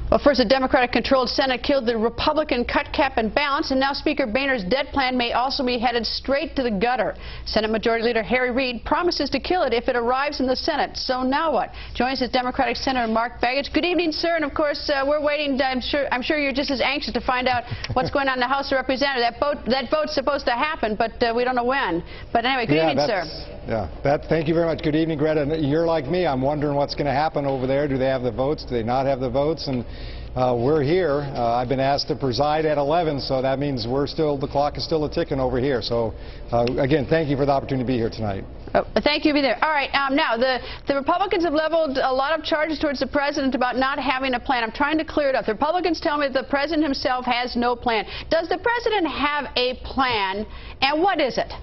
Well, first, a Democratic-controlled Senate killed the Republican cut, cap, and balance, and now Speaker Boehner's debt plan may also be headed straight to the gutter. Senate Majority Leader Harry Reid promises to kill it if it arrives in the Senate. So now what? Joins us Democratic Senator Mark Begich. Good evening, sir. And of course, we're waiting. I'm sure you're just as anxious to find out what's going on in the House of Representatives. That vote's supposed to happen, but we don't know when. But anyway, good evening, sir. Thank you very much. Good evening, Greta. And you're like me. I'm wondering what's going to happen over there. Do they have the votes? Do they not have the votes? And we're here. I've been asked to preside at 11, so that means the clock is still a-ticking over here. So, again, thank you for the opportunity to be here tonight. Oh, thank you. Be there. All right. Now, the Republicans have leveled a lot of charges towards the president about not having a plan. I'm trying to clear it up. The Republicans tell me that the president himself has no plan. Does the president have a plan, and what is it?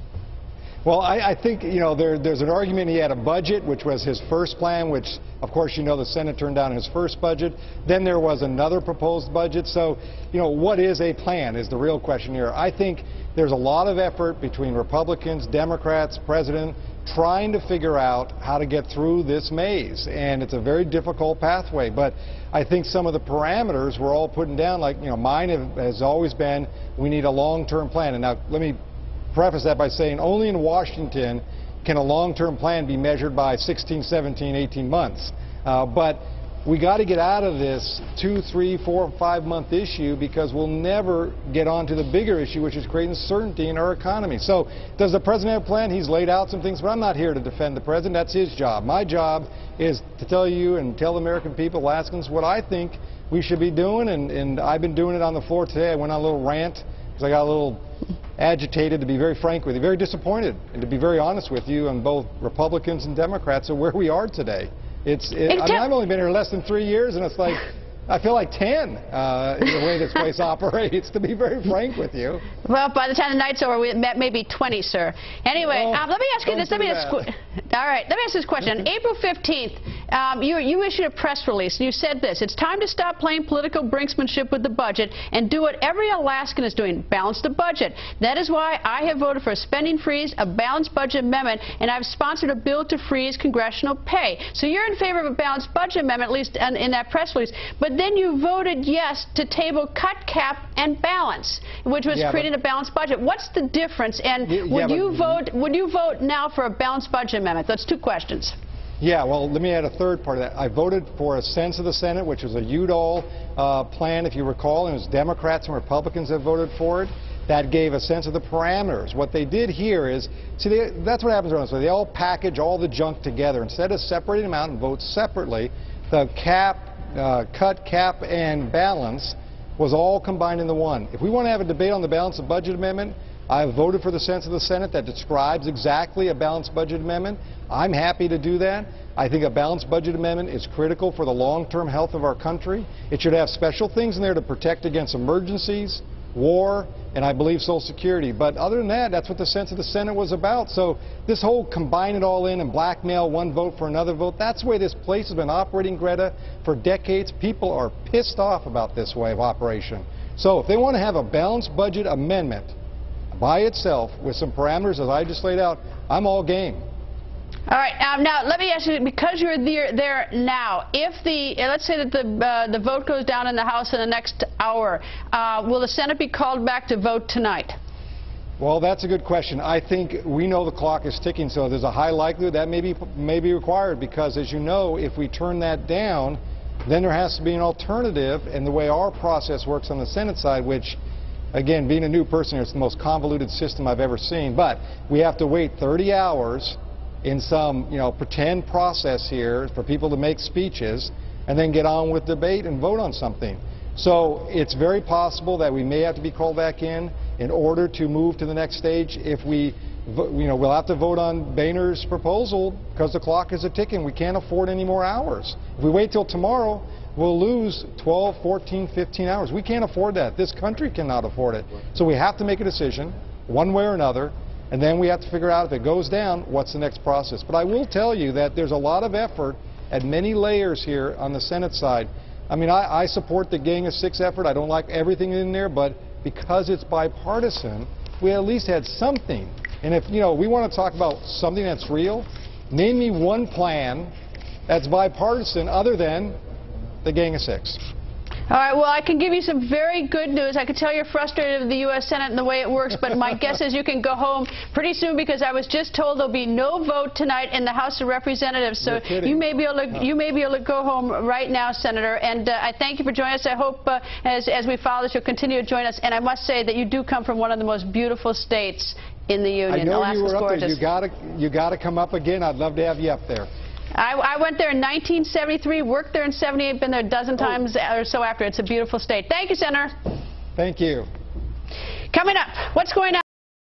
Well, I think, there's an argument he had a budget, which was his first plan, which, of course, the Senate turned down his first budget. Then there was another proposed budget. So, what is a plan is the real question here. I think there's a lot of effort between Republicans, Democrats, President, trying to figure out how to get through this maze. And it's a very difficult pathway. But I think some of the parameters we're all putting down, like, mine has always been, we need a long-term plan. And now, let me preface that by saying only in Washington can a long-term plan be measured by 16, 17, 18 months. But we got to get out of this 2, 3, 4, 5-month issue because we'll never get on to the bigger issue, which is creating certainty in our economy. So does the president have a plan? He's laid out some things, but I'm not here to defend the president. That's his job. My job is to tell you and tell the American people, Alaskans, what I think we should be doing, and I've been doing it on the floor today. I went on a little rant because I got a little agitated, to be very frank with you, very disappointed, and to be very honest with you, on both Republicans and Democrats of where we are today. I mean, I've only been here less than 3 years, and it's like, I feel like 10 in the way this place operates, to be very frank with you. Well, by the time the night's over, we met maybe 20, sir. Anyway, let me ask you this. All right, let me ask this question. On April 15th, you issued a press release, and you said this: it's time to stop playing political brinksmanship with the budget and do what every Alaskan is doing, balance the budget. That is why I have voted for a spending freeze, a balanced budget amendment, and I've sponsored a bill to freeze congressional pay. So you're in favor of a balanced budget amendment, at least in that press release. But then you voted yes to table cut, cap, and balance, which was creating a balanced budget. What's the difference? And would you vote now for a balanced budget amendment? That's two questions. Yeah, well, let me add a third part of that. I voted for a sense of the Senate, which was a Udall plan, if you recall, and it was Democrats and Republicans that voted for it. That gave a sense of the parameters. What they did here is, see, that's what happens around. So they all package all the junk together. Instead of separating them out and vote separately, the cut, cap, and balance was all combined into one. If we want to have a debate on the balanced budget amendment, I have voted for the sense of the Senate that describes exactly a balanced budget amendment. I'm happy to do that. I think a balanced budget amendment is critical for the long-term health of our country. It should have special things in there to protect against emergencies, war, and I believe Social Security. But other than that, that's what the sense of the Senate was about. So this whole combine it all in and blackmail one vote for another vote, that's the way this place has been operating, Greta, for decades. People are pissed off about this way of operation. So if they want to have a balanced budget amendment by itself with some parameters as I just laid out, I'm all game. All right. Now, let me ask you, because you're there now, if let's say that the vote goes down in the House in the next hour, will the Senate be called back to vote tonight? Well, that's a good question. I think we know the clock is ticking, so there's a high likelihood that may be required, because, as you know, if we turn that down, then there has to be an alternative. And the way our process works on the Senate side, which, again, being a new person here, it's the most convoluted system I've ever seen, but we have to wait 30 hours in some, pretend process here for people to make speeches and then get on with debate and vote on something. So it's very possible that we may have to be called back in order to move to the next stage. If we'll have to vote on Boehner's proposal because the clock is a-ticking. We can't afford any more hours. If we wait till tomorrow, we'll lose 12, 14, 15 hours. We can't afford that. This country cannot afford it. So we have to make a decision, one way or another, and then we have to figure out, if it goes down, what's the next process. But I will tell you that there's a lot of effort at many layers here on the Senate side. I mean, I support the Gang of Six effort. I don't like everything in there, but because it's bipartisan, we at least had something. And if, we want to talk about something that's real, name me one plan that's bipartisan other than the Gang of Six. All right, well, I can give you some very good news. I can tell you're frustrated with the U.S. Senate and the way it works, but my guess is you can go home pretty soon, because I was just told there'll be no vote tonight in the House of Representatives. So you may be able to go home right now, Senator. And I thank you for joining us. I hope as we follow this, you'll continue to join us. And I must say that you do come from one of the most beautiful states in the Union. I know Alaska's you were up gorgeous. there. You got to come up again. I'd love to have you up there. I went there in 1973, worked there in 78, been there a dozen times or so after. It's a beautiful state. Thank you, Senator. Thank you. Coming up, what's going on?